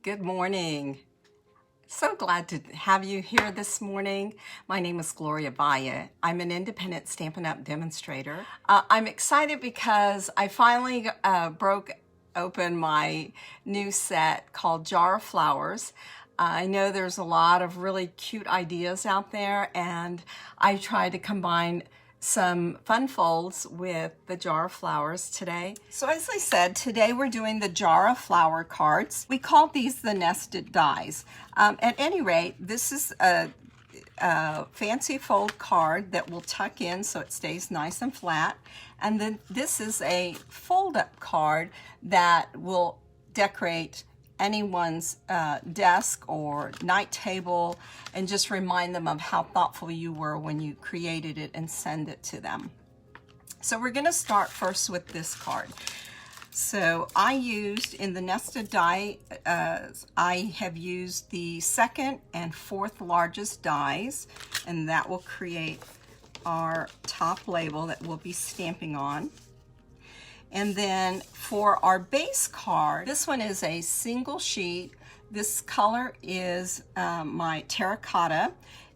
Good morning. So glad to have you here this morning. My name is Gloria Valle. I'm an independent Stampin' Up! Demonstrator. I'm excited because I finally broke open my new set called Jar of Flowers. I know there's a lot of really cute ideas out there, and I tried to combine some fun folds with the Jar of Flowers today. So as I said, today we're doing the Jar of Flower cards. We call these the nested dies. At any rate, this is a fancy fold card that will tuck in so it stays nice and flat. And then this is a fold-up card that will decorate anyone's desk or night table and just remind them of how thoughtful you were when you created it and send it to them. So we're going to start first with this card. So I used in the nested die, I have used the second and fourth largest dies, and that will create our top label that we'll be stamping on. And then for our base card, this one is a single sheet. This color is my terracotta,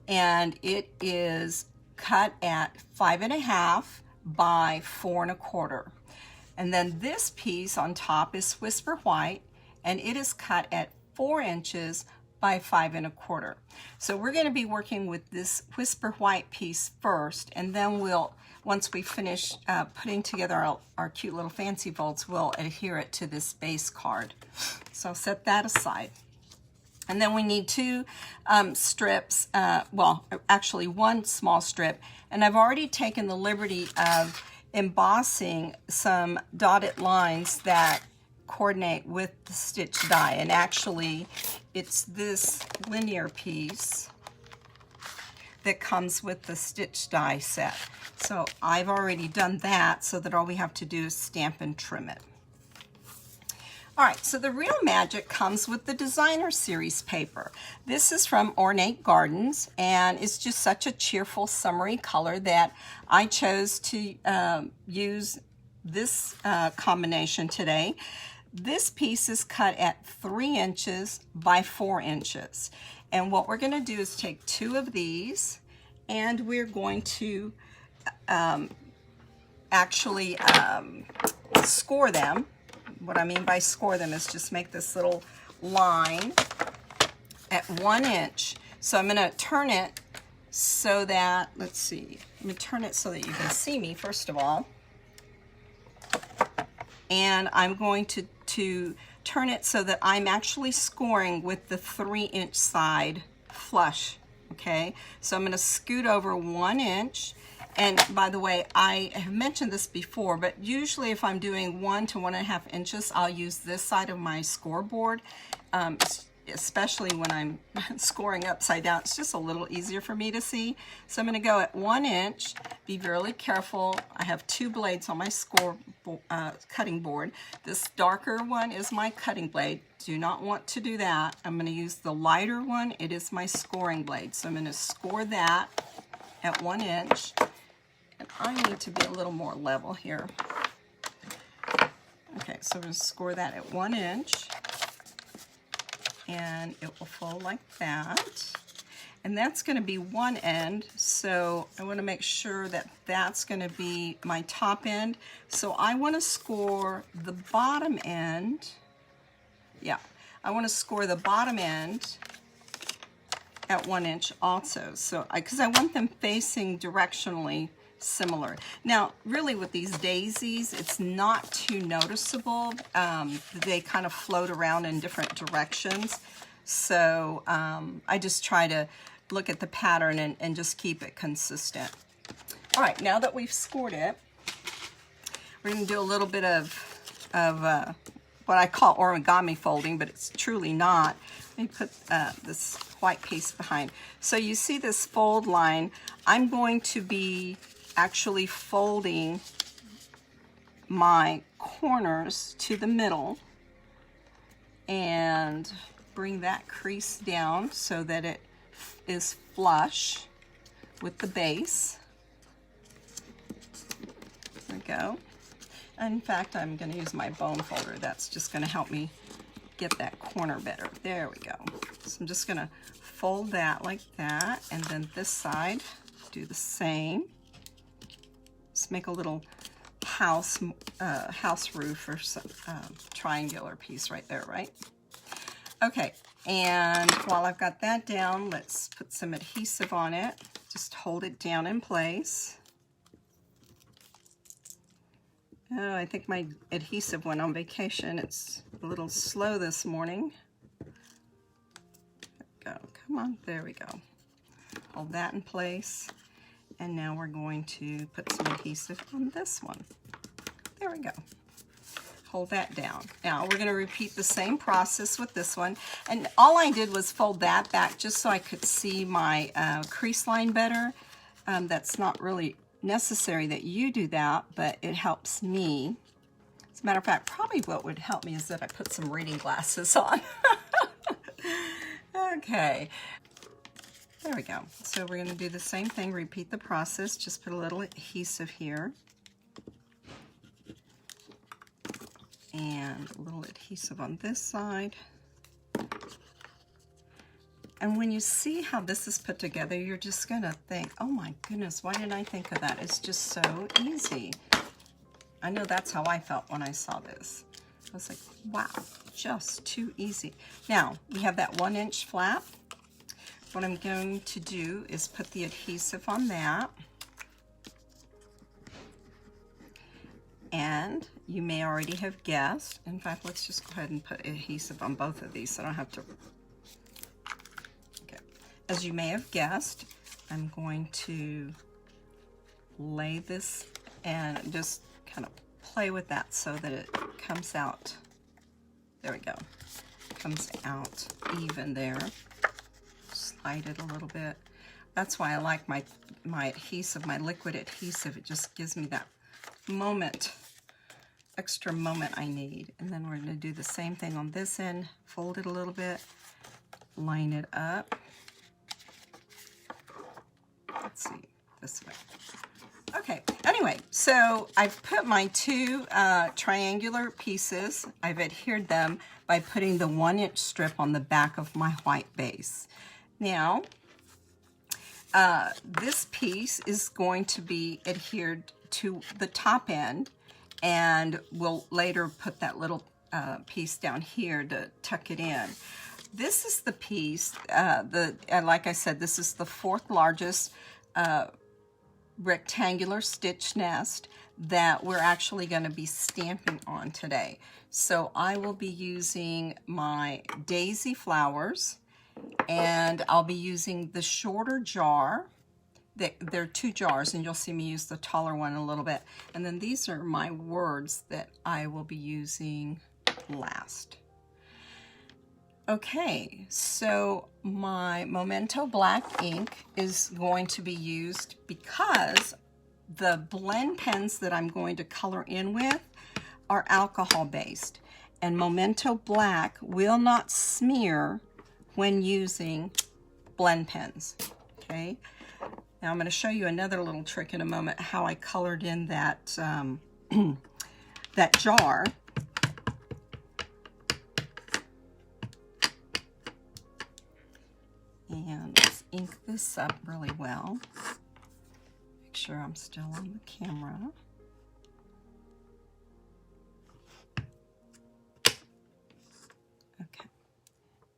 and it is cut at 5.5 by 4.25. And then this piece on top is Whisper White, and it is cut at 4 inches by 5.25. So we're going to be working with this Whisper White piece first, and then once we finish putting together our cute little fancy folds, we'll adhere it to this base card. So I'll set that aside. And then we need two strips, well, actually one small strip. And I've already taken the liberty of embossing some dotted lines that coordinate with the stitch die. And actually, it's this linear piece that comes with the stitch die set. So I've already done that so that all we have to do is stamp and trim it. All right, so the real magic comes with the designer series paper. This is from Ornate Gardens, and it's just such a cheerful summery color that I chose to use this combination today. This piece is cut at 3 inches by 4 inches. And what we're going to do is take two of these, and we're going to actually score them. What I mean by score them is just make this little line at 1 inch. So I'm going to turn it so that, let's see, let me turn it so that you can see me first of all. And I'm going to turn it so that I'm actually scoring with the 3-inch side flush, okay? So I'm going to scoot over 1 inch. And by the way, I have mentioned this before, but usually if I'm doing 1 to 1.5 inches, I'll use this side of my scoreboard, especially when I'm scoring upside down. It's just a little easier for me to see. So I'm going to go at 1 inch. Be really careful. I have 2 blades on my cutting board. This darker one is my cutting blade. Do not want to do that. I'm going to use the lighter one. It is my scoring blade. So I'm going to score that at 1 inch. And I need to be a little more level here. Okay, so I'm going to score that at 1 inch. And it will fold like that. And that's going to be one end, so I want to make sure that that's going to be my top end. So I want to score the bottom end. Yeah, I want to score the bottom end at 1 inch also. So because I want them facing directionally similar. Now, really with these daisies, it's not too noticeable. They kind of float around in different directions. So I just try to look at the pattern and just keep it consistent. All right, now that we've scored it, we're going to do a little bit of what I call origami folding, but it's truly not. Let me put this white piece behind. So you see this fold line. I'm going to be actually folding my corners to the middle and bring that crease down so that it is flush with the base. There we go. In fact, I'm going to use my bone folder. That's just going to help me get that corner better. There we go. So I'm just gonna fold that like that, and then this side, do the same. Just make a little house roof or some triangular piece right there, right? Okay, and while I've got that down, let's put some adhesive on it. Just hold it down in place. Oh, I think my adhesive went on vacation. It's a little slow this morning. There we go. Come on, there we go. Hold that in place. And now we're going to put some adhesive on this one. There we go. Hold that down. Now we're going to repeat the same process with this one. And all I did was fold that back just so I could see my crease line better. That's not really necessary that you do that, but it helps me. As a matter of fact, probably what would help me is that I put some reading glasses on. Okay. There we go. So we're going to do the same thing, repeat the process, just put a little adhesive here. And a little adhesive on this side. And when you see how this is put together, you're just going to think, oh my goodness, why didn't I think of that? It's just so easy. I know that's how I felt when I saw this. I was like, wow, just too easy. Now, we have that 1-inch flap. What I'm going to do is put the adhesive on that. And you may already have guessed. In fact, let's just go ahead and put adhesive on both of these so I don't have to. Okay. As you may have guessed, I'm going to lay this and just kind of play with that so that it comes out. There we go. Comes out even there. Slide it a little bit. That's why I like my adhesive, my liquid adhesive. It just gives me that moment, extra moment I need. And then we're going to do the same thing on this end. Fold it a little bit, line it up. Let's see, this way. Okay, anyway, so I've put my two triangular pieces, I've adhered them by putting the 1-inch strip on the back of my white base. Now, this piece is going to be adhered to the top end, and we'll later put that little piece down here to tuck it in. This is the piece, like I said, this is the 4th largest rectangular stitch nest that we're actually going to be stamping on today. So I will be using my daisy flowers, and I'll be using the shorter jar. There are 2 jars, and you'll see me use the taller one a little bit. And then these are my words that I will be using last. Okay, so my Memento black ink is going to be used because the blend pens that I'm going to color in with are alcohol based, and Memento black will not smear when using blend pens. Okay, now I'm going to show you another little trick in a moment, how I colored in that that jar. And let's ink this up really well. Make sure I'm still on the camera. Okay.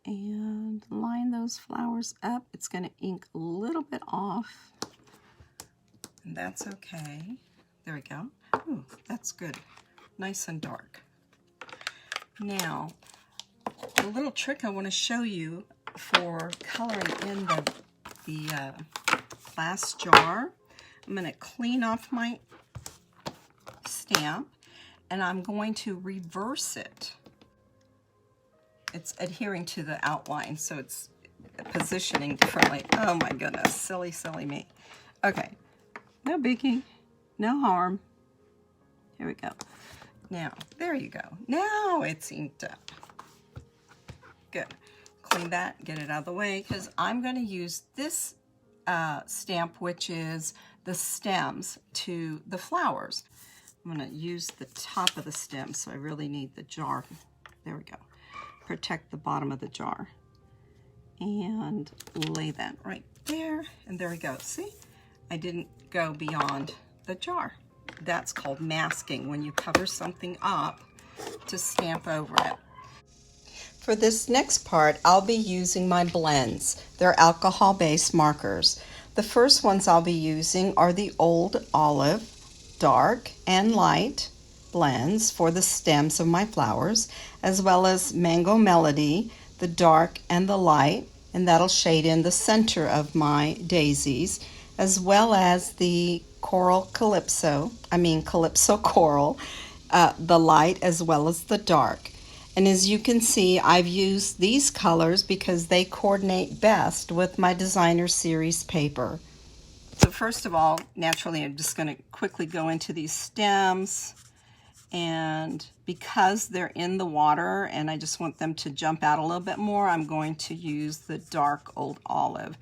And line those flowers up. It's going to ink a little bit off. And that's okay. There we go. Ooh, that's good. Nice and dark. Now, the little trick I want to show you for coloring in the glass jar. I'm going to clean off my stamp, and I'm going to reverse it. It's adhering to the outline, so it's positioning differently. Oh my goodness, silly, silly me. Okay, no biggie, no harm. Here we go. Now, there you go. Now it's inked up. Good. Clean that, get it out of the way, because I'm going to use this stamp, which is the stems to the flowers. I'm going to use the top of the stem, so I really need the jar. There we go. protect the bottom of the jar. And lay that right there, and there we go. See, I didn't go beyond the jar. That's called masking, when you cover something up to stamp over it. For this next part, I'll be using my blends. They're alcohol-based markers. The first ones I'll be using are the Old Olive dark and light blends for the stems of my flowers, as well as Mango Melody, the dark and the light, and that'll shade in the center of my daisies, as well as the Calypso Coral, the light as well as the dark. And as you can see, I've used these colors because they coordinate best with my designer series paper. So first of all, naturally, I'm just going to quickly go into these stems, and because they're in the water and I just want them to jump out a little bit more, I'm going to use the dark Old Olive.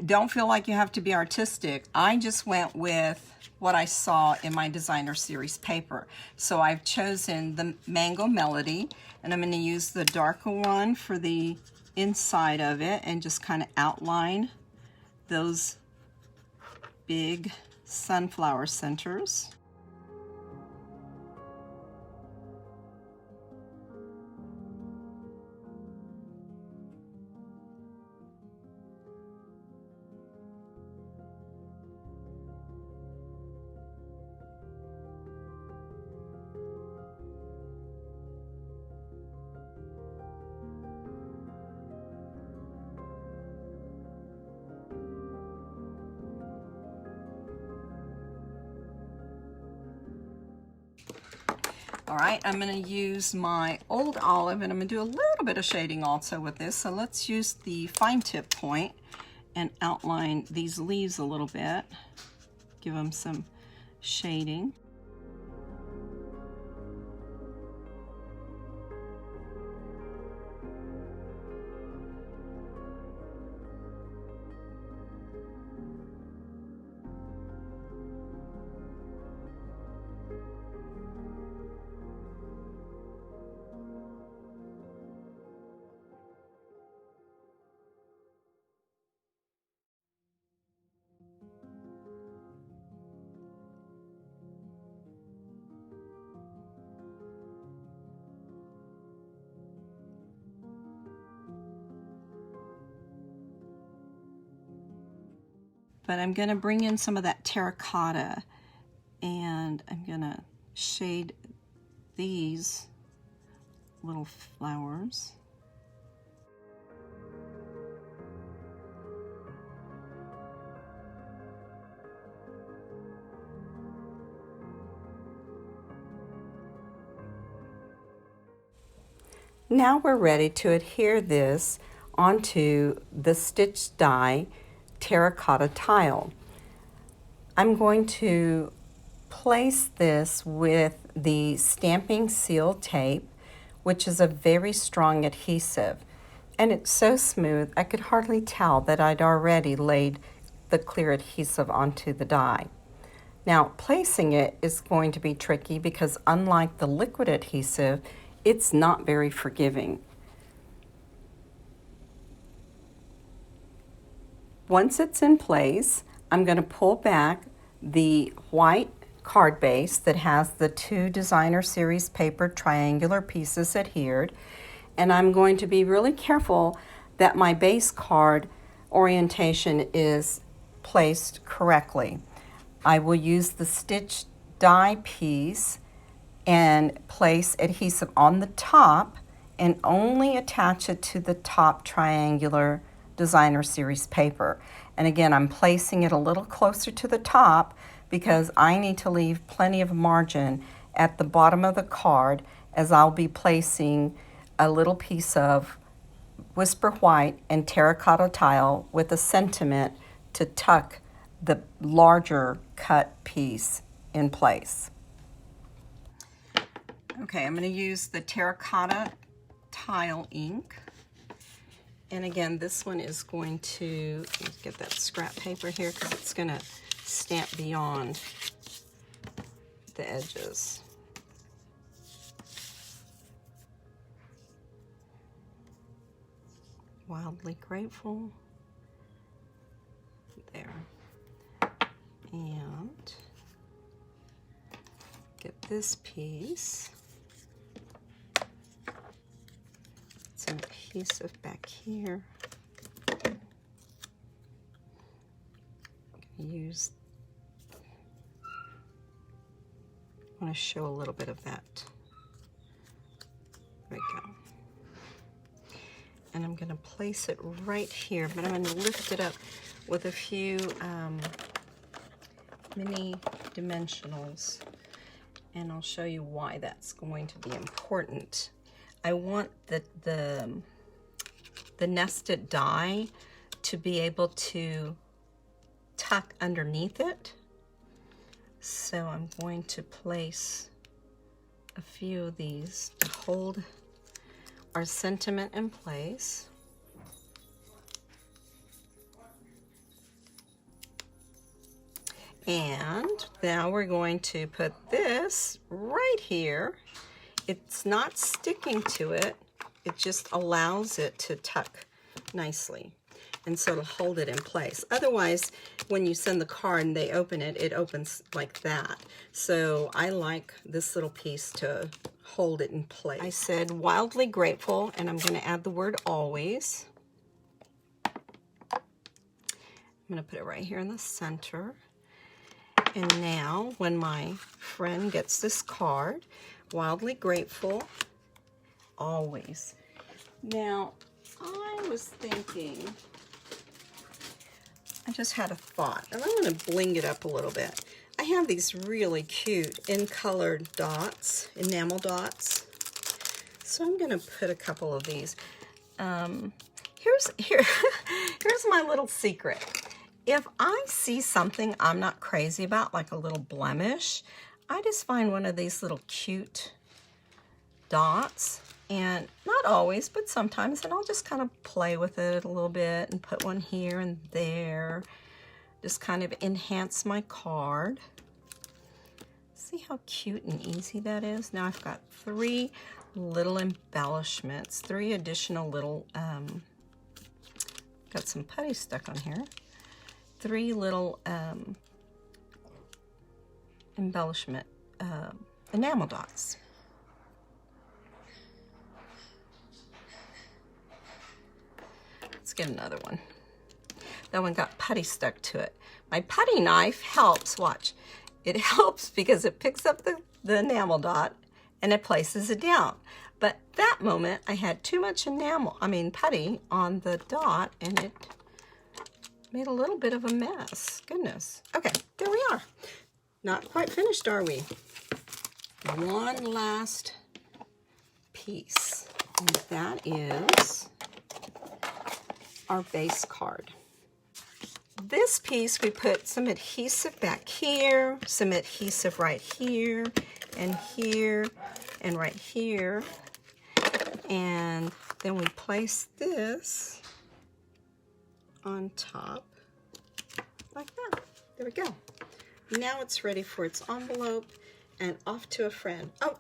Don't feel like you have to be artistic. I just went with what I saw in my designer series paper. So I've chosen the Mango Melody, and I'm going to use the darker one for the inside of it and just kind of outline those big sunflower centers. All right, I'm going to use my Old Olive, and I'm going to do a little bit of shading also with this. So let's use the fine tip point and outline these leaves a little bit, give them some shading. But I'm going to bring in some of that terracotta, and I'm going to shade these little flowers. Now we're ready to adhere this onto the stitch die terracotta tile. I'm going to place this with the stamping seal tape, which is a very strong adhesive, and it's so smooth I could hardly tell that I'd already laid the clear adhesive onto the die. Now, placing it is going to be tricky because unlike the liquid adhesive, it's not very forgiving. Once it's in place, I'm going to pull back the white card base that has the two designer series paper triangular pieces adhered, and I'm going to be really careful that my base card orientation is placed correctly. I will use the stitch die piece and place adhesive on the top and only attach it to the top triangular designer series paper. And again, I'm placing it a little closer to the top because I need to leave plenty of margin at the bottom of the card, as I'll be placing a little piece of Whisper White and terracotta tile with a sentiment to tuck the larger cut piece in place. Okay, I'm going to use the terracotta tile ink, And again, this one is going to, let's get that scrap paper here because it's going to stamp beyond the edges. Wildly Grateful. There. And get this piece. Some adhesive back here. I'm going to use, I want to show a little bit of that. There we go. And I'm going to place it right here, but I'm going to lift it up with a few mini dimensionals, and I'll show you why that's going to be important. I want the nested die to be able to tuck underneath it, so I'm going to place a few of these to hold our sentiment in place. And now we're going to put this right here. It's not sticking to it, it just allows it to tuck nicely. And so it'll hold it in place. Otherwise, when you send the card and they open it, it opens like that. So I like this little piece to hold it in place. I said Wildly Grateful, and I'm going to add the word always. I'm going to put it right here in the center. And now, when my friend gets this card, Wildly Grateful, always. Now, I was thinking, I just had a thought, and I'm going to bling it up a little bit. I have these really cute in-colored dots, enamel dots. So I'm going to put a couple of these. Here's my little secret. If I see something I'm not crazy about, like a little blemish, I just find one of these little cute dots, and not always, but sometimes, and I'll just kind of play with it a little bit and put one here and there. Just kind of enhance my card. See how cute and easy that is? Now I've got 3 little embellishments, 3 additional little, got some putty stuck on here. 3 little embellishment enamel dots. Let's get another one. That one got putty stuck to it. My putty knife helps, watch. It helps because it picks up the enamel dot and it places it down. But that moment I had too much putty on the dot, and it made a little bit of a mess. Goodness. Okay, there we are. Not quite finished, are we? One last piece, and that is our base card. This piece, we put some adhesive back here, some adhesive right here, and right here. And then we place this on top like that. There we go. Now it's ready for its envelope and off to a friend. Oh,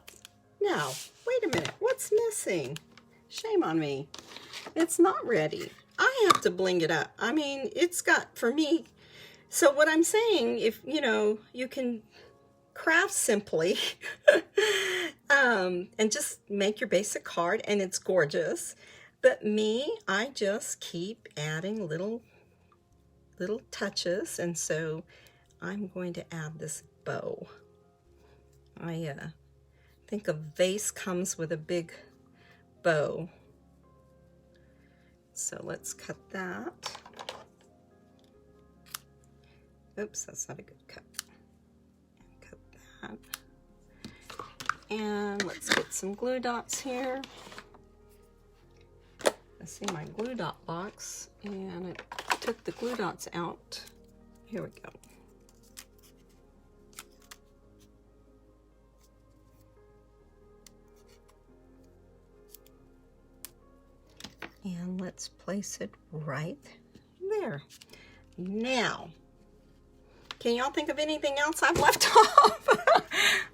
now, wait a minute. What's missing? Shame on me. It's not ready. I have to bling it up. I mean, it's got, for me, so what I'm saying, if, you can craft simply and just make your basic card, and it's gorgeous. But me, I just keep adding little touches, and so I'm going to add this bow. I think a vase comes with a big bow. So let's cut that. Oops, that's not a good cut. Cut that. And let's get some glue dots here. I see my glue dot box, and I took the glue dots out. Here we go. And let's place it right there. Now, can y'all think of anything else I've left off?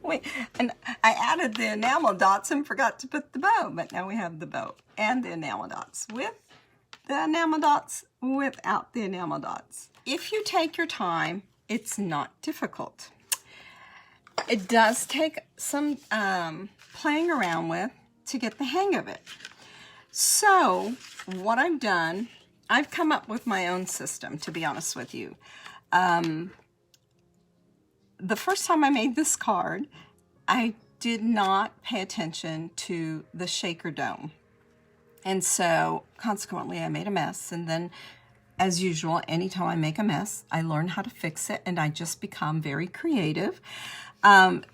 Wait, and I added the enamel dots and forgot to put the bow, but now we have the bow and the enamel dots with the enamel dots, without the enamel dots. If you take your time, it's not difficult. It does take some playing around with to get the hang of it. So what I've done, I've come up with my own system, to be honest with you. The first time I made this card, I did not pay attention to the shaker dome. And so consequently I made a mess. And then as usual, anytime I make a mess, I learn how to fix it and I just become very creative.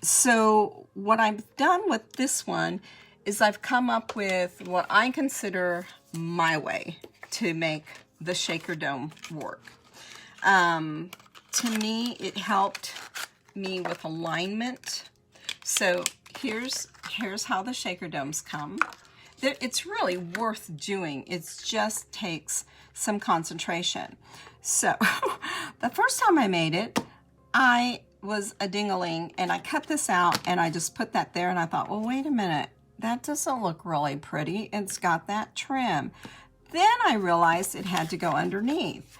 So what I've done with this one is I've come up with what I consider my way to make the shaker dome work. To me, it helped me with alignment. So here's how the shaker domes come. It's really worth doing. It just takes some concentration. So the first time I made it, I was a ding-a-ling and I cut this out and I just put that there and I thought, well, wait a minute, that doesn't look really pretty. It's got that trim. Then I realized it had to go underneath.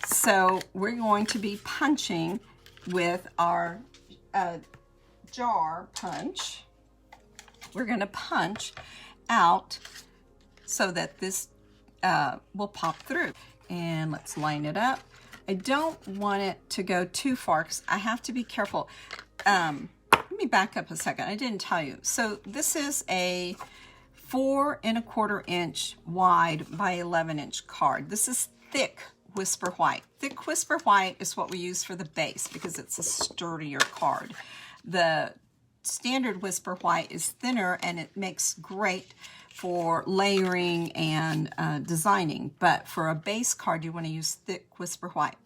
So we're going to be punching with our jar punch. We're going to punch out so that this will pop through. And let's line it up. I don't want it to go too far because I have to be careful. Let me back up a second. I didn't tell you. So this is a 4 1/4 inch wide by 11 inch card. This is thick Whisper White. Thick Whisper White is what we use for the base because it's a sturdier card. The standard Whisper White is thinner and it makes great for layering and designing, but for a base card you want to use thick Whisper White.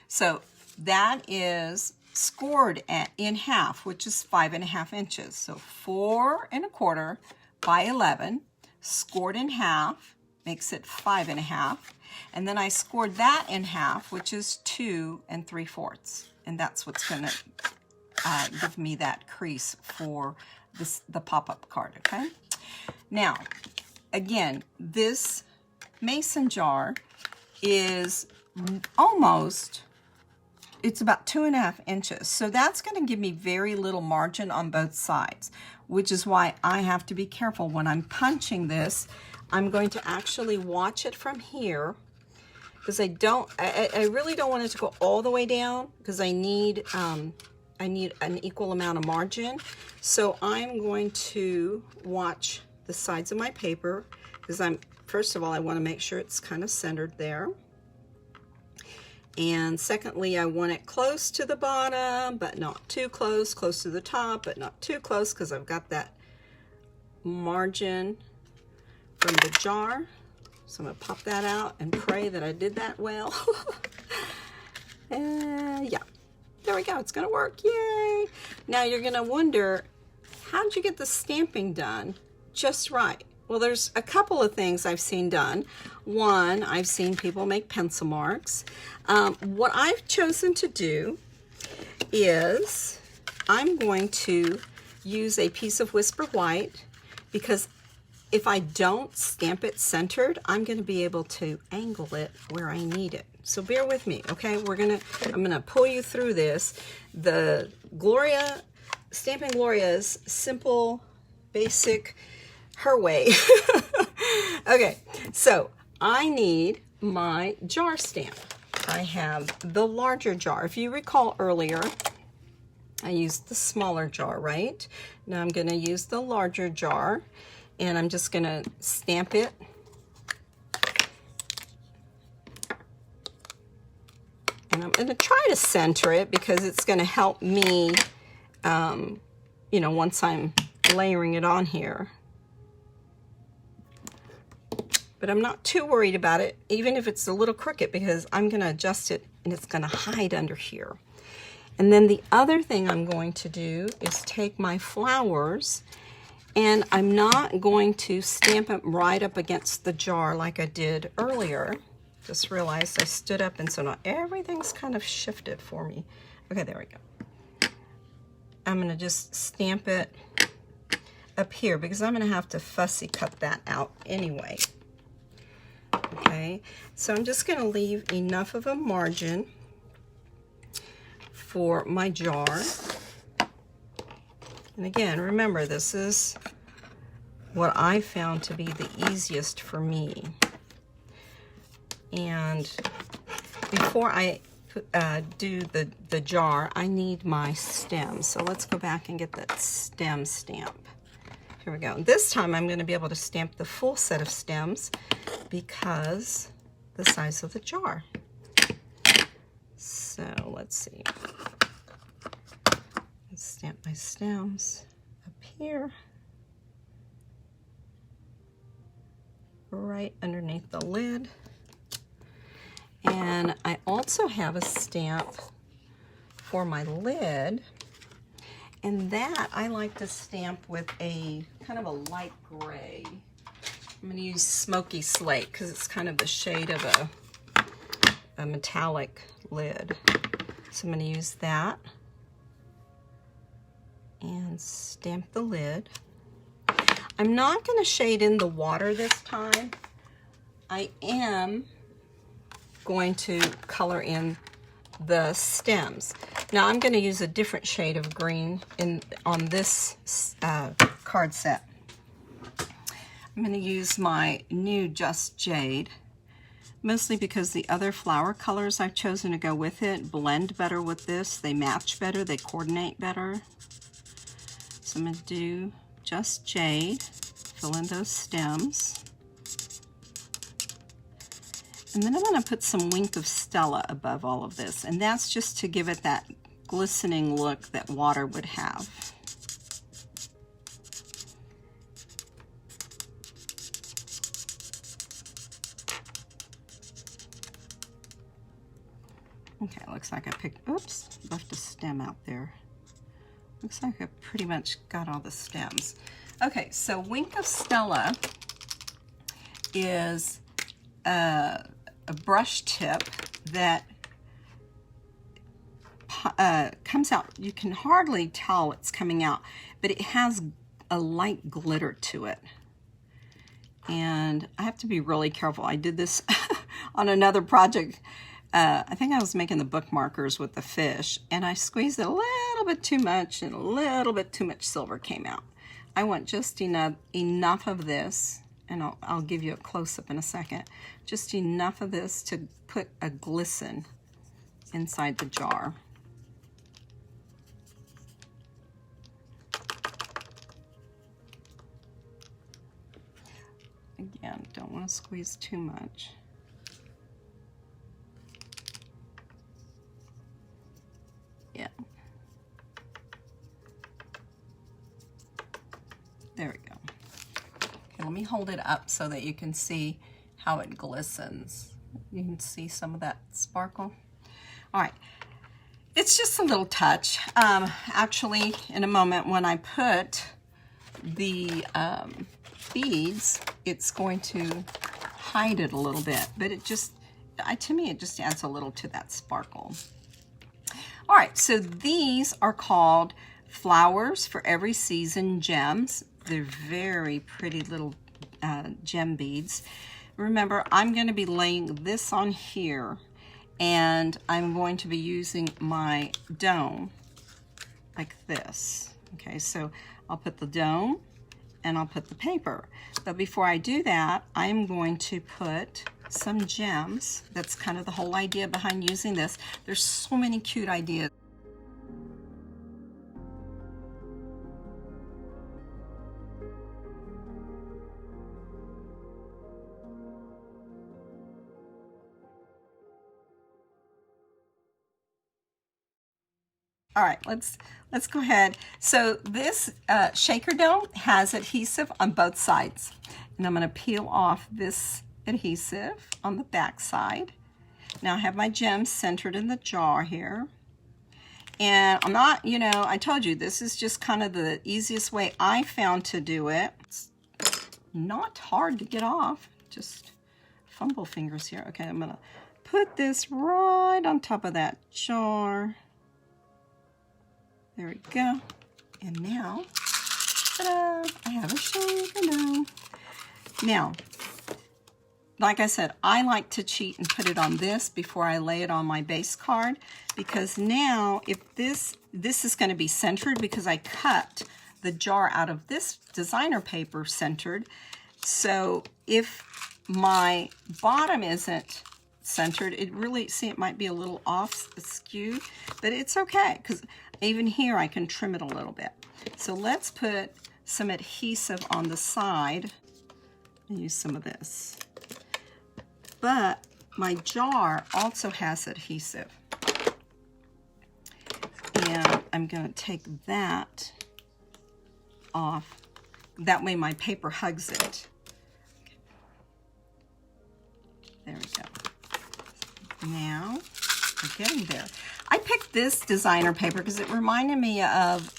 So that is scored in half, which is 5 1/2 inches. So 4 1/4 by 11, scored in half, makes it 5 1/2. And then I scored that in half, which is 2 3/4. And that's what's going to give me that crease for the pop-up card, okay? Now, again, this mason jar is almost, it's about 2 1/2 inches. So that's going to give me very little margin on both sides, which is why I have to be careful when I'm punching this. I'm going to actually watch it from here because I really don't want it to go all the way down because I need an equal amount of margin. So I'm going to watch the sides of my paper because first of all, I want to make sure it's kind of centered there. And secondly, I want it close to the bottom, but not too close, close to the top, but not too close because I've got that margin from the jar. So I'm going to pop that out and pray that I did that well. Yeah, there we go. It's going to work. Yay! Now you're going to wonder, how did you get the stamping done just right? Well, there's a couple of things I've seen done. One, I've seen people make pencil marks. What I've chosen to do is I'm going to use a piece of Whisper White because if I don't stamp it centered, I'm going to be able to angle it where I need it. So bear with me, okay? I'm gonna pull you through this. The Stampin' Gloria's simple, basic, her way. Okay, so I need my jar stamp. I have the larger jar. If you recall earlier, I used the smaller jar, right? Now I'm gonna use the larger jar and I'm just gonna stamp it. And I'm gonna try to center it because it's gonna help me, you know, once I'm layering it on here. But I'm not too worried about it, even if it's a little crooked, because I'm gonna adjust it and it's gonna hide under here. And then the other thing I'm going to do is take my flowers And I'm not going to stamp it right up against the jar like I did earlier. Just realized I stood up, and so now everything's kind of shifted for me. Okay, there we go. I'm going to just stamp it up here because I'm going to have to fussy cut that out anyway. Okay, so I'm just going to leave enough of a margin for my jar. And again, remember, this is what I found to be the easiest for me. And before I do the jar, I need my stem. So let's go back and get that stem stamp. Here we go. This time I'm going to be able to stamp the full set of stems because the size of the jar. So let's see. Let's stamp my stems up here, right underneath the lid. And I also have a stamp for my lid, and that I like to stamp with a kind of a light gray. I'm going to use Smoky Slate because it's kind of the shade of a metallic lid. So I'm going to use that and stamp the lid. I'm not going to shade in the water this time. I am going to color in the stems. Now I'm going to use a different shade of green on this card set. I'm going to use my new Just Jade, mostly because the other flower colors I've chosen to go with it blend better with this. They match better, they coordinate better. So I'm going to do Just Jade, fill in those stems. And then I'm going to put some Wink of Stella above all of this, and that's just to give it that glistening look that water would have. Okay, looks like I picked, oops, left a stem out there. Looks like I pretty much got all the stems. Okay, so Wink of Stella is a brush tip that comes out. You can hardly tell it's coming out, but it has a light glitter to it. And I have to be really careful. I did this on another project. I think I was making the bookmarkers with the fish, and I squeezed it a little bit too much, and a little bit too much silver came out. I want just enough of this, and I'll give you a close-up in a second, just enough of this to put a glisten inside the jar. Again, don't want to squeeze too much. Yeah. There we go. Okay, let me hold it up so that you can see how it glistens. You can see some of that sparkle. All right, it's just a little touch. Actually, in a moment when I put the beads, it's going to hide it a little bit, but it just, to me, it just adds a little to that sparkle. All right, so these are called Flowers for Every Season gems. They're very pretty little gem beads. Remember, I'm going to be laying this on here, and I'm going to be using my dome like this. Okay, so I'll put the dome and I'll put the paper. But before I do that, I'm going to put some gems. That's kind of the whole idea behind using this. There's so many cute ideas. All right, let's go ahead. So this shaker dome has adhesive on both sides, and I'm going to peel off this adhesive on the back side. Now I have my gems centered in the jar here, And I'm not, you know, I told you, this is just kind of the easiest way I found to do it. It's not hard to get off, just fumble fingers here. Okay, I'm gonna put this right on top of that jar. There we go. And now, ta-da, I have a shape, hello. Now, like I said, I like to cheat and put it on this before I lay it on my base card, because now if this is going to be centered because I cut the jar out of this designer paper centered. So if my bottom isn't centered, it really, see, it might be a little off skewed, but it's okay because even here I can trim it a little bit. So let's put some adhesive on the side and use some of this. But my jar also has adhesive. And I'm going to take that off. That way my paper hugs it. There we go. Now, we're getting there. I picked this designer paper because it reminded me of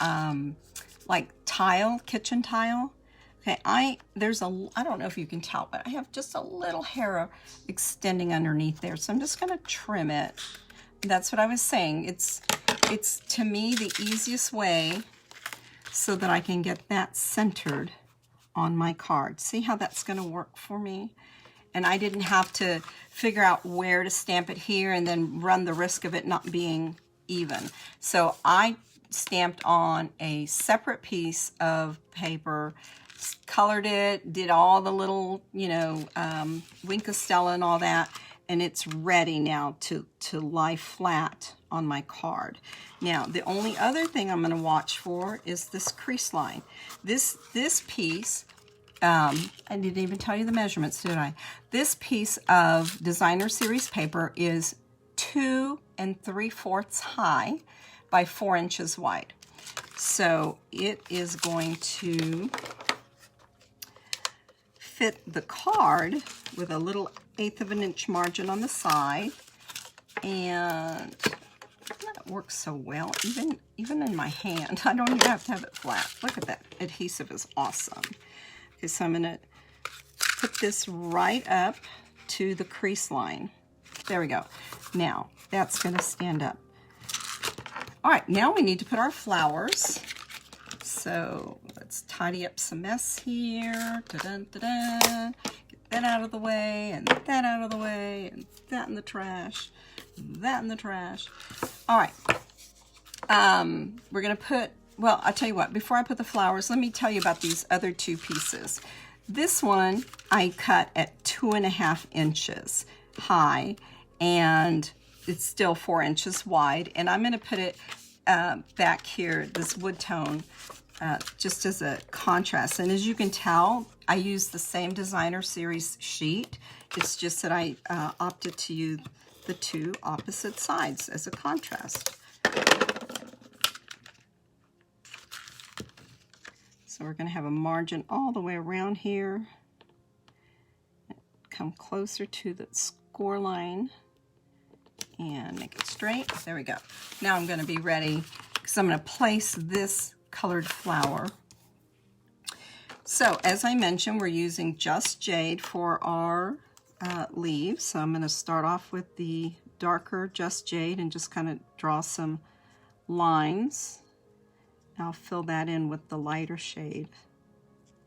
like tile, kitchen tile. Okay, I don't know if you can tell, but I have just a little hair extending underneath there. So I'm just gonna trim it. That's what I was saying. It's to me the easiest way so that I can get that centered on my card. See how that's gonna work for me? And I didn't have to figure out where to stamp it here and then run the risk of it not being even. So I stamped on a separate piece of paper, colored it, did all the little, you know, Wink of Stella and all that, and it's ready now to lie flat on my card. Now, the only other thing I'm going to watch for is this crease line. This piece, I didn't even tell you the measurements, did I? This piece of designer series paper is 2 3/4 high by 4 inches wide. So it is going to fit the card with a little 1/8 of an inch margin on the side, and that works so well, even in my hand. I don't even have to have it flat. Look at that, adhesive is awesome. Okay, so I'm gonna put this right up to the crease line. There we go. Now, that's gonna stand up. All right, now we need to put our flowers. So let's tidy up some mess here. Da-dun, da-dun. Get that out of the way, and that out of the way, and that in the trash, that in the trash. All right. We're going to put, well, I'll tell you what, before I put the flowers, let me tell you about these other two pieces. This one I cut at 2.5 inches high, and it's still 4 inches wide, and I'm going to put it back here, this wood tone, just as a contrast. And as you can tell, I use the same designer series sheet. It's just that I opted to use the two opposite sides as a contrast. So we're going to have a margin all the way around here. Come closer to the score line and make it straight. There we go. Now I'm going to be ready because I'm going to place this colored flower. So as I mentioned, we're using Just Jade for our leaves. So I'm going to start off with the darker Just Jade and just kind of draw some lines. I'll fill that in with the lighter shade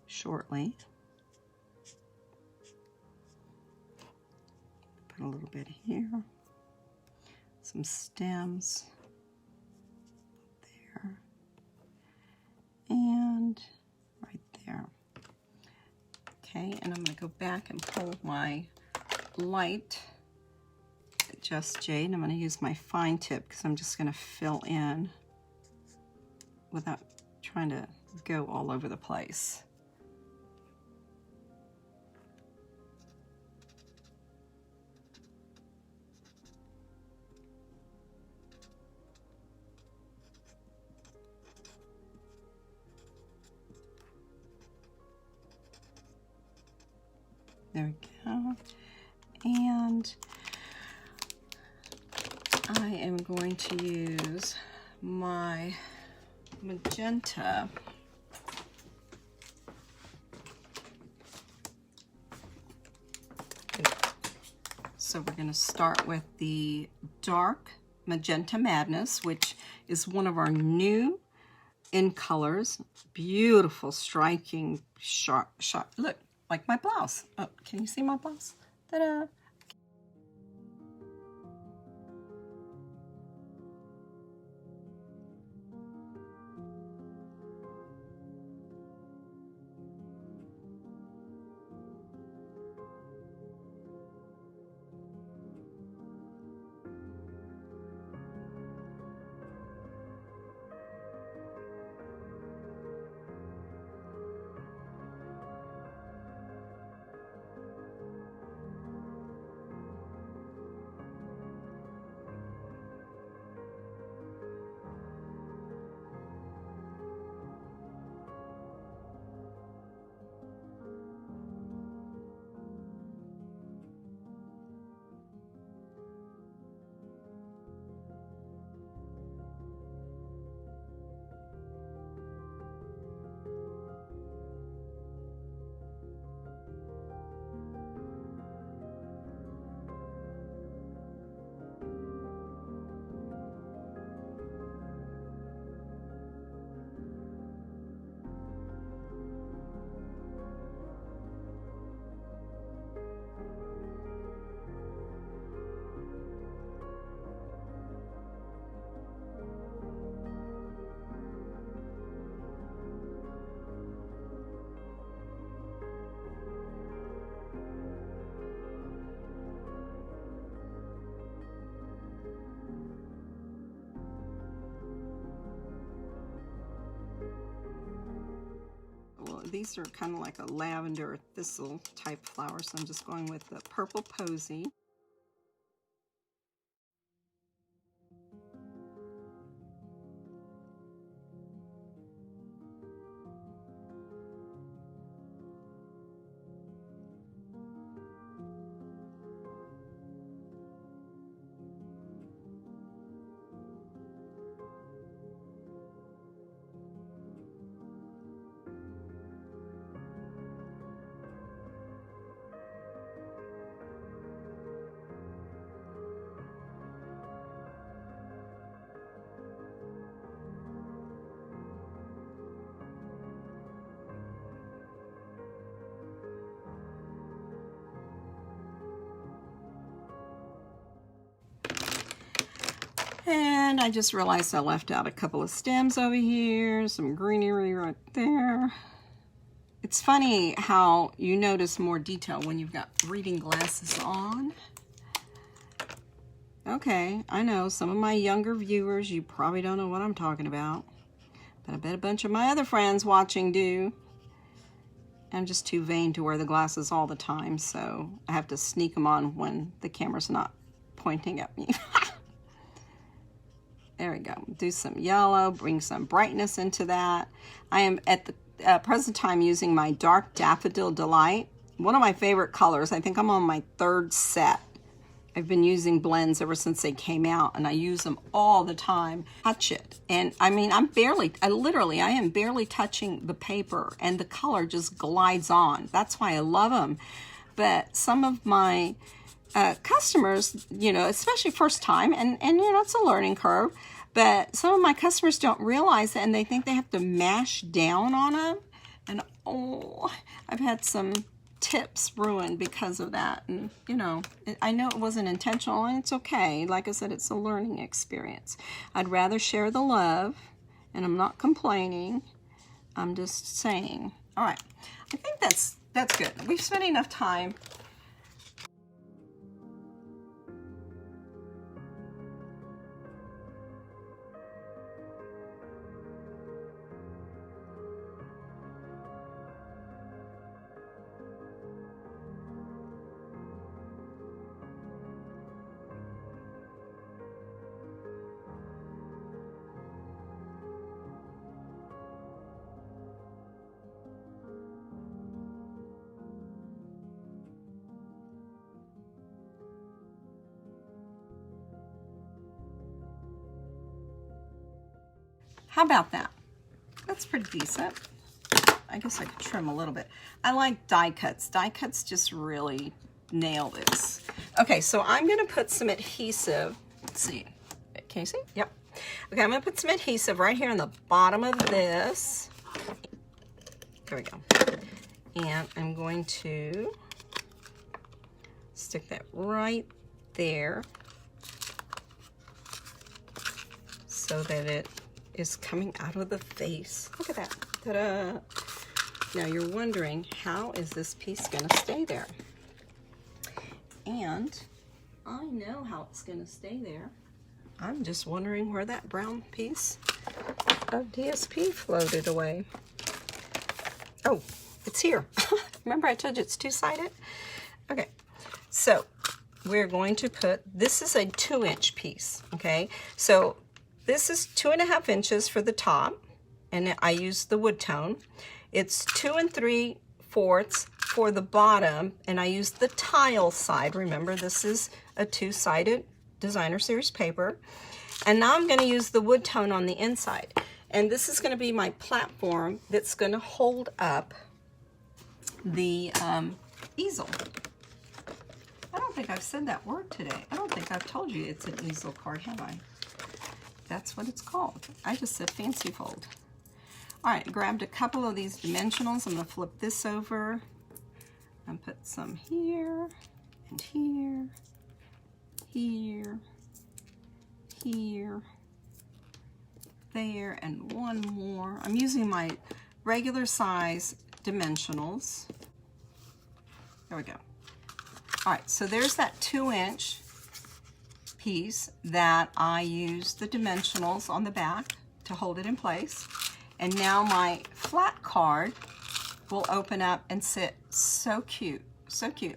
shortly. Put a little bit here. Some stems there and right there. Okay, and I'm going to go back and pull my light Just Jade, and I'm going to use my fine tip because I'm just going to fill in without trying to go all over the place. There we go. And I am going to use my magenta. So we're going to start with the dark Magenta Madness, which is one of our new in colors. Beautiful, striking, sharp. Look, like my blouse. Oh, can you see my blouse? Ta-da! Well, these are kind of like a lavender thistle type flower, so I'm just going with the purple posy. And I just realized I left out a couple of stems over here, some greenery right there. It's funny how you notice more detail when you've got reading glasses on. Okay, I know some of my younger viewers, you probably don't know what I'm talking about, but I bet a bunch of my other friends watching do. I'm just too vain to wear the glasses all the time, so I have to sneak them on when the camera's not pointing at me. There we go. Do some yellow, bring some brightness into that. I am at the present time using my dark Daffodil Delight. One of my favorite colors. I think I'm on my third set. I've been using blends ever since they came out, and I use them all the time. Touch it. And I mean, I am barely touching the paper, and the color just glides on. That's why I love them. But some of my customers, you know, especially first time, and you know, it's a learning curve, but some of my customers don't realize it, and they think they have to mash down on them. And oh, I've had some tips ruined because of that. And you know, I know it wasn't intentional, and it's okay. Like I said, it's a learning experience. I'd rather share the love, and I'm not complaining. I'm just saying. All right, I think that's good. We've spent enough time. How about that? That's pretty decent. I guess I could trim a little bit. I like die cuts. Die cuts just really nail this. Okay, so I'm gonna put some adhesive. Let's see, can you see? Yep. Okay, I'm gonna put some adhesive right here on the bottom of this. There we go. And I'm going to stick that right there so that it is coming out of the face. Look at that. Ta-da! Now you're wondering, how is this piece going to stay there? And I know how it's going to stay there. I'm just wondering where that brown piece of DSP floated away. Oh, it's here. Remember I told you it's two-sided? Okay, so we're going to put, this is a 2-inch piece, okay? So this is 2.5 inches for the top, and I use the wood tone. It's 2 3/4 for the bottom, and I use the tile side. Remember, this is a 2-sided designer series paper. And now I'm going to use the wood tone on the inside. And this is going to be my platform that's going to hold up the easel. I don't think I've said that word today. I don't think I've told you it's an easel card, have I? That's what it's called. I just said fancy fold. All right, grabbed a couple of these dimensionals. I'm going to flip this over and put some here and here, here, here, there, and one more. I'm using my regular size dimensionals. There we go. All right, so there's that 2-inch piece that I used the dimensionals on the back to hold it in place. And now my flat card will open up and sit so cute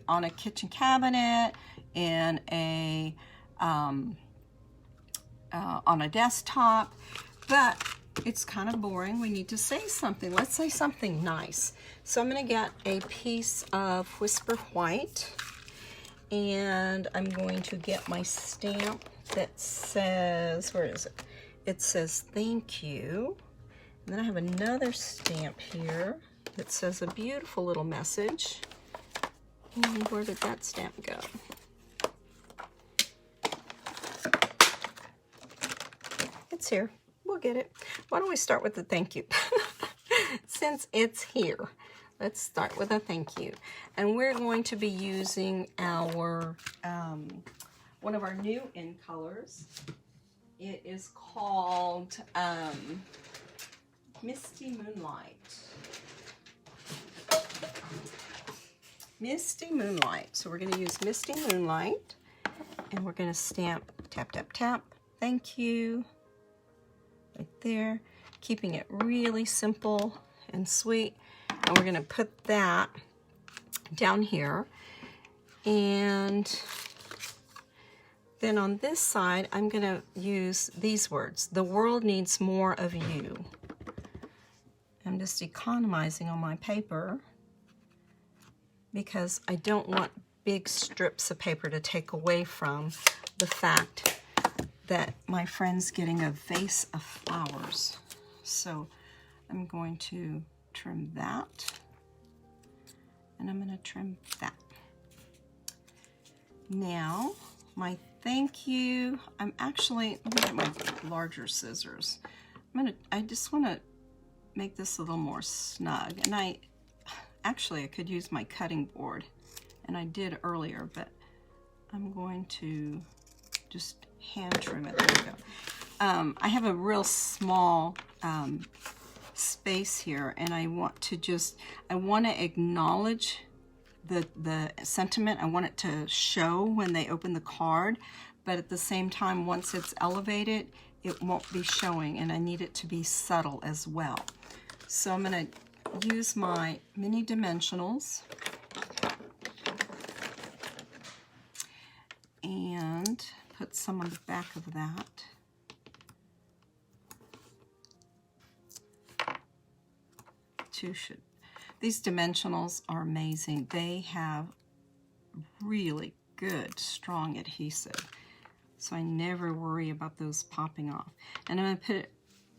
on a kitchen cabinet, in a on a desktop. But it's kind of boring. We need to say something. Let's say something nice. So I'm going to get a piece of Whisper White, and I'm going to get my stamp that says, where is it? It says thank you. And then I have another stamp here that says a beautiful little message. And where did that stamp go? It's here. We'll get it. Why don't we start with the thank you? Since it's here, let's start with a thank you. And we're going to be using our one of our new in colors. It is called Misty Moonlight. Misty Moonlight. So we're going to use Misty Moonlight, and we're going to stamp tap, tap, tap. Thank you. Right there. Keeping it really simple and sweet. And we're going to put that down here. And then on this side, I'm going to use these words. The world needs more of you. I'm just economizing on my paper because I don't want big strips of paper to take away from the fact that my friend's getting a vase of flowers. So I'm going to trim that, and I'm going to trim that. Now, my thank you, I'm actually, let me get my larger scissors. I just want to make this a little more snug. And I could use my cutting board, and I did earlier, but I'm going to just hand trim it. There we go. I have a real small space here, and I want to acknowledge the sentiment. I want it to show when they open the card, but at the same time, once it's elevated, it won't be showing, and I need it to be subtle as well. So I'm going to use my mini dimensionals and put some on the back of that. These dimensionals are amazing. They have really good, strong adhesive, so I never worry about those popping off. And I'm going to put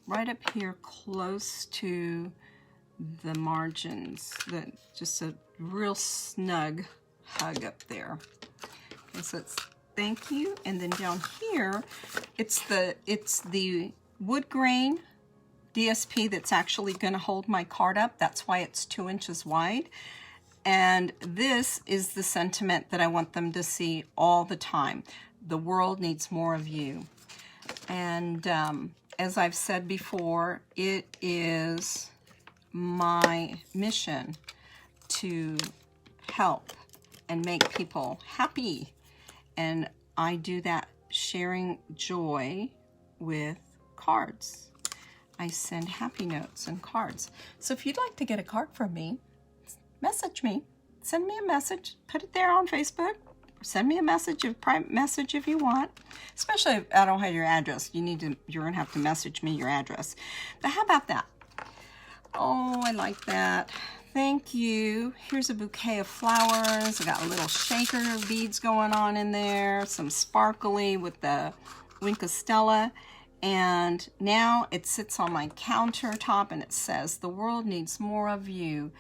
right up here close to the margins. Just a real snug hug up there. Okay, so it's thank you. And then down here, it's the wood grain DSP that's actually going to hold my card up. That's why it's 2 inches wide. And this is the sentiment that I want them to see all the time. The world needs more of you. And as I've said before, it is my mission to help and make people happy. And I do that sharing joy with cards. I send happy notes and cards. So if you'd like to get a card from me, message me. Send me a message. Put it there on Facebook. Send me a message, a private message if you want. Especially if I don't have your address. You're gonna have to message me your address. But how about that? Oh, I like that. Thank you. Here's a bouquet of flowers. I got a little shaker beads going on in there. Some sparkly with the Winka Stella. And now it sits on my countertop and it says, "The world needs more of you."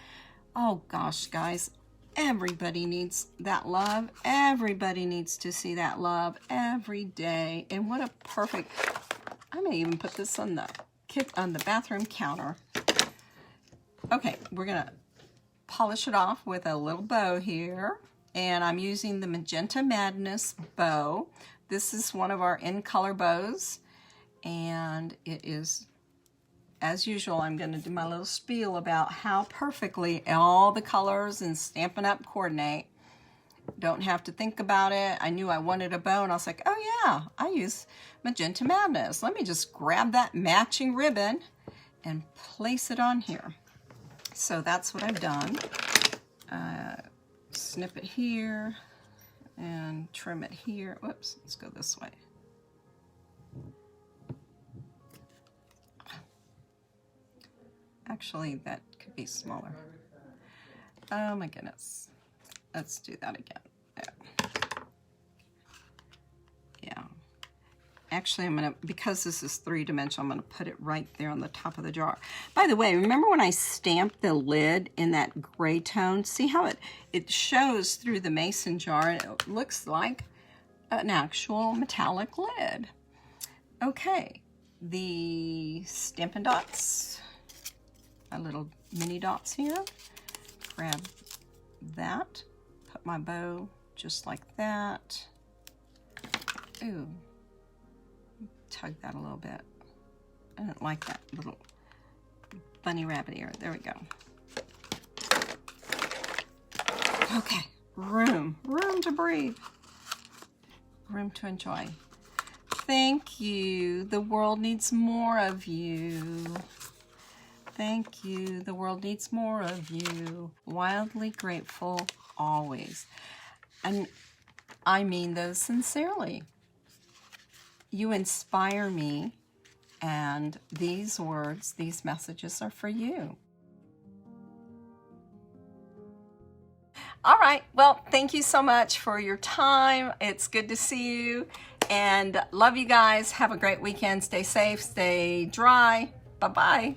Oh gosh, guys. Everybody needs that love. Everybody needs to see that love every day. And what a perfect, I may even put this on the bathroom counter. Okay, we're gonna polish it off with a little bow here. And I'm using the Magenta Madness bow. This is one of our in color bows. And it is, as usual, I'm going to do my little spiel about how perfectly all the colors in Stampin' Up! Coordinate. Don't have to think about it. I knew I wanted a bow and I was like, oh yeah, I use Magenta Madness. Let me just grab that matching ribbon and place it on here. So that's what I've done. Snip it here and trim it here. Whoops, let's go this way. Actually, that could be smaller. Oh my goodness. Let's do that again. There. Yeah. Actually, I'm going to, because this is 3-dimensional, I'm going to put it right there on the top of the jar. By the way, remember when I stamped the lid in that gray tone? See how it shows through the mason jar? It looks like an actual metallic lid. Okay. The Stampin' Dots. My little mini dots here. Grab that. Put my bow just like that. Ooh. Tug that a little bit. I don't like that little bunny rabbit ear. There we go. Okay. Room to breathe. Room to enjoy. Thank you. The world needs more of you. Thank you. The world needs more of you. Wildly grateful, always. And I mean those sincerely. You inspire me, and these words, these messages are for you. All right. Well, thank you so much for your time. It's good to see you, and love you guys. Have a great weekend. Stay safe, stay dry. Bye-bye.